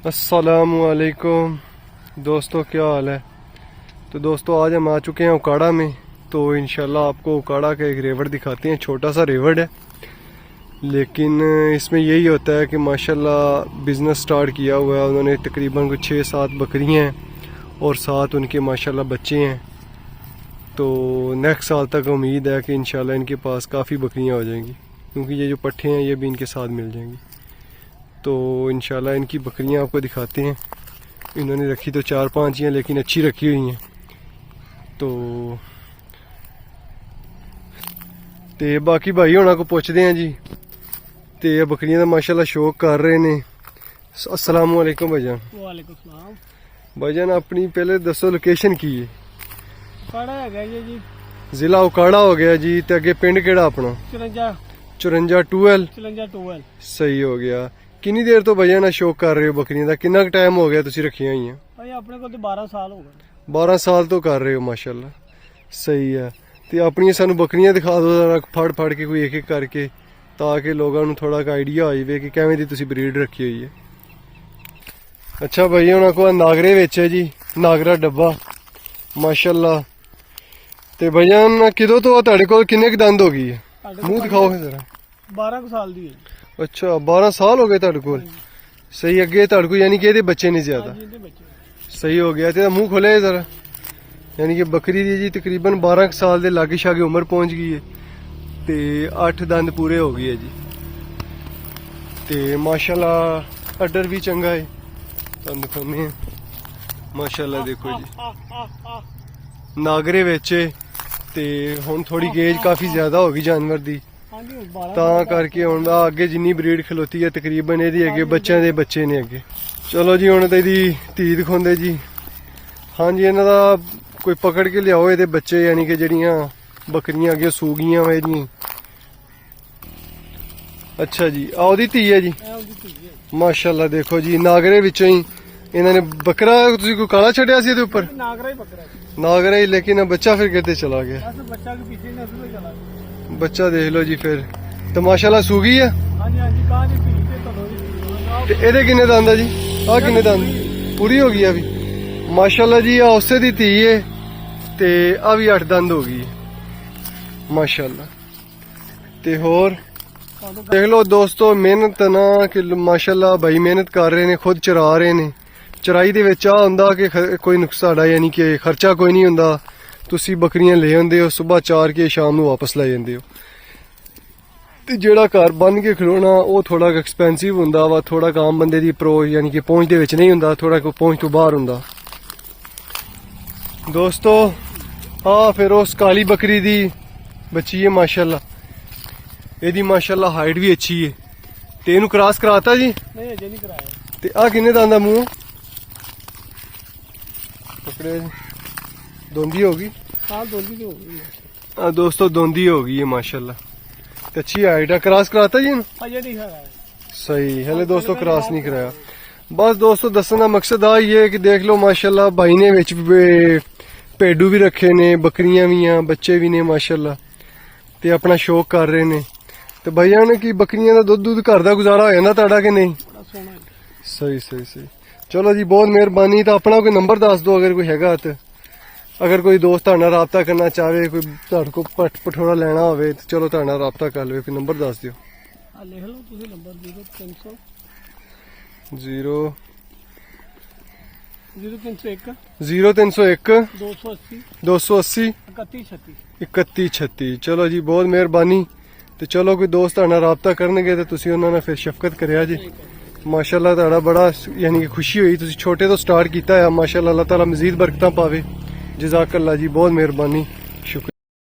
अस्सलामुअलैकुम दोस्तों, क्या हाल है। तो दोस्तों आज हम आ चुके हैं उकाड़ा में। तो इंशाल्लाह आपको उकाड़ा का एक रेवड़ दिखाते हैं। छोटा सा रेवड़ है, लेकिन इसमें यही होता है कि माशाल्लाह बिज़नेस स्टार्ट किया हुआ है उन्होंने। तकरीबन कुछ 6-7 बकरियाँ हैं और 7 उनके माशाल्लाह बच्चे हैं। तो नेक्स्ट साल तक उम्मीद है कि इंशाल्लाह इनके पास काफ़ी बकरियाँ हो जाएंगी, क्योंकि ये जो पट्ठे हैं ये भी इनके साथ मिल जाएंगी। तो इंशाल्लाह इनकी बकरियां आपको दिखाते हैं। इन्होंने रखी तो 4-5 ही हैं, लेकिन अच्छी रखी हुई हैं। तो बाकी भाई होना को पूछते हैं जी। तो बकरियां तो माशाल्लाह शौक कर रहे ने। अस्सलाम वालेकुम भाईजान। वालेकुम सलाम। भाईजान अपनी पहले दसो लोकेशन की है। उकाड़ा है जी। जिला उकाड़ा हो गया जी। तो अगे पिंड केड़ा अपना? 54 12। सही हो गया। किन्नी देर तो भाईजान शौक कर रहे हो बकरियां दा? कितना टाइम हो गया तुसी रखियां हुई हैं? भाई अपने को तो 12 साल हो गए। 12 साल तो कर रहे हो माशाल्लाह। सही है। तो अपनी सानू बकरियां दिखा दो जरा, फड़ फड़ के कोई एक एक करके, ताकि लोगों को थोड़ा आइडिया हो जाए कि किवें दी तुसी ब्रीड रखी हुई है। अच्छा भाई उन्होंने को नागरे विच है जी, नागरा डब्बा माशाल्लाह। ते भाईजान किदों तो तुहाडे कोल किन्ने क दंद हो गई है? मुंह दिखाओ जरा। 12 साल दी है। अच्छा 12 साल हो गए तुहाडे कोल। सही। अगे तुहाडे कोल यानी कि इहदे बच्चे नहीं ज्यादा। सही हो गया। ते मुंह खोले जरा। यानी कि बकरी दी जी तकरीबन 12 साल दे लागे शागे उम्र पहुंच गई है। ते 8 दंद पूरे हो गए है जी। ते माशाल्लाह अडर भी चंगा है। तुहानू दिखाने हैं माशाल्लाह। देखो जी नागरे विच ते हुण थोड़ी गेज काफी ज्यादा हो गई जानवर दी, ਤਾਂ ਕਰਕੇ ਹੁਣ ਅੱਗੇ ਜਿੰਨੀ ਬਰੀਡ ਖਲੋਤੀ ਹੈ ਤਕਰੀਬਨ ਇਹਦੀ ਅੱਗੇ ਬੱਚਿਆਂ ਦੇ ਬੱਚੇ ਨੇ ਅੱਗੇ। ਚਲੋ ਜੀ ਹੁਣ ਤੇ ਇਹਦੀ ਧੀ ਦਿਖਾਉਂਦੇ ਜੀ। ਹਾਂਜੀ ਇਹਨਾਂ ਦਾ ਕੋਈ ਪਕੜ ਕੇ ਲਿਆਓ ਇਹਦੇ ਬੱਚੇ, ਯਾਨੀ ਕਿ ਜਿਹੜੀਆਂ ਬੱਕਰੀਆਂ ਅੱਗੇ ਸੂ ਗਈਆਂ ਵਾ ਇਹਦੀਆਂ। ਅੱਛਾ ਜੀ ਆ ਉਹਦੀ ਧੀ ਹੈ ਜੀ ਮਾਸ਼ਾਅੱਲਾ। ਦੇਖੋ ਜੀ ਨਾਗਰੇ ਵਿੱਚੋਂ ਹੀ ਇਹਨਾਂ ਨੇ ਬੱਕਰਾ, ਤੁਸੀਂ ਕੋਈ ਕਾਲਾ ਛੱਡਿਆ ਸੀ ਇਹਦੇ ਉੱਪਰ? ਨਾਗਰਾ ਹੀ, ਲੇਕਿन ਬੱਚਾ ਫਿਰ ਕਿਤੇ ਚਲਾ ਗਿਆ। ਬੱਚਾ ਦੇਖ ਲਓ ਜੀ। ਫਿਰ ਤੇ ਮਾਸ਼ਾਅੱਲਾ ਸੂ ਗਈ ਹੈ। ਤੇ ਇਹਦੇ ਕਿੰਨੇ ਦੰਦ ਆ ਜੀ? ਆ ਕਿੰਨੇ ਦੰਦ? ਪੂਰੀ ਹੋ ਗਈ ਆ ਵੀ ਮਾਸ਼ਾਅੱਲਾ ਜੀ। ਆ ਉਸੇ ਦੀ ਧੀ ਹੈ ਤੇ ਆ ਵੀ 8 ਦੰਦ ਹੋ ਗਈ ਮਾਸ਼ਾਅੱਲਾ। ਤੇ ਹੋਰ ਦੇਖ ਲਓ ਦੋਸਤੋ, ਮਿਹਨਤ ਨਾ ਕਿ ਮਾਸ਼ਾਅੱਲਾ ਭਾਈ ਮਿਹਨਤ ਕਰ ਰਹੇ ਨੇ, ਖੁਦ ਚਰਾ ਰਹੇ ਨੇ। ਚਰਾਈ ਦੇ ਵਿੱਚ ਆ ਹੁੰਦਾ ਕਿ ਕੋਈ ਨੁਕਸਾਨ, ਯਾਨੀ ਕਿ ਖਰਚਾ ਕੋਈ ਨਹੀਂ ਹੁੰਦਾ। ਤੁਸੀਂ ਬੱਕਰੀਆਂ ਲੈ ਆਉਂਦੇ ਹੋ, ਸਵੇਰ ਚਾਰ ਕੇ ਸ਼ਾਮ ਨੂੰ ਵਾਪਸ ਲੈ ਜਾਂਦੇ ਹੋ। ਤੇ ਜਿਹੜਾ ਘਰ ਬਣ ਕੇ ਖਲੋਣਾ ਉਹ ਥੋੜਾ ਐਕਸਪੈਂਸਿਵ ਹੁੰਦਾ ਵਾ, ਥੋੜਾ ਆਮ ਬੰਦੇ ਦੀ ਅਪਰੋਚ ਯਾਨੀ ਕਿ ਪਹੁੰਚ ਦੇ ਵਿੱਚ ਨਹੀਂ ਹੁੰਦਾ, ਥੋੜਾ ਕੋ ਪਹੁੰਚ ਤੋਂ ਬਾਹਰ ਹੁੰਦਾ। ਦੋਸਤੋ ਆ ਫਿਰ ਉਸ ਕਾਲੀ ਬੱਕਰੀ ਦੀ ਬੱਚੀ ਹੈ ਮਾਸ਼ਾਅੱਲਾ। ਇਹਦੀ ਮਾਸ਼ਾਅੱਲਾ ਹਾਈਟ ਵੀ ਅੱਛੀ ਹੈ। ਤੇ ਇਹਨੂੰ ਕ੍ਰਾਸ ਕਰਾਤਾ ਜੀ? ਨਹੀਂ ਅਜੇ ਨਹੀਂ ਕਰਾਇਆ। ਤੇ ਆ ਕਿੰਨੇ ਦੰਦ ਦਾ ਮੂੰਹ ਪਕੜੇ? दोंदी होगी। हाँ दोंदी हो गई। हाँ दोस्तों दोंदी हो गई है माशाल्लाह। तो अच्छी हाइट है। क्रॉस कराता जी? अजय नहीं कराया। सही है दोस्तों, क्रॉस नहीं कराया। बस दोस्तों दसने का मकसद आ ये है कि देख लो माशाल्लाह भाई ने विच भेडू भी रखे ने, बकरियां भी हैं, बच्चे भी ने माशाल्लाह। ते अपना शौक कर रहे ने। तो भाईया ने कि बकरियां का दुध घर का गुजारा हो जाता तुहाडा कि नहीं? सही सही सही। चलो जी बहुत मेहरबानी। तो अपना कोई नंबर दस दो अगर कोई हैगा। तो अगर कोई दोस्त तुहाडे नाल राबता करना चाहे, कोई तुहाडे को पठोरा लेना होवे तो चलो तुहाडे नाल राबता कर ले। कोई नंबर दस दियो। लिख लो तुसीं नंबर 0301 280 3136। चलो जी बहुत मेहरबानी। तो चलो कोई दोस्त तुहाडे नाल राबता करनगे तो तुसीं उन्हां नाल फिर शफकत करिया जी माशाल्लाह। तुहाडा बड़ा यानी कि खुशी हुई, तुसीं छोटे तो स्टार्ट कीता है माशाल्लाह। अल्लाह ताला मजीद बरकतां पावे। जज़ाकल्लाह जी बहुत मेहरबानी, शुक्रिया।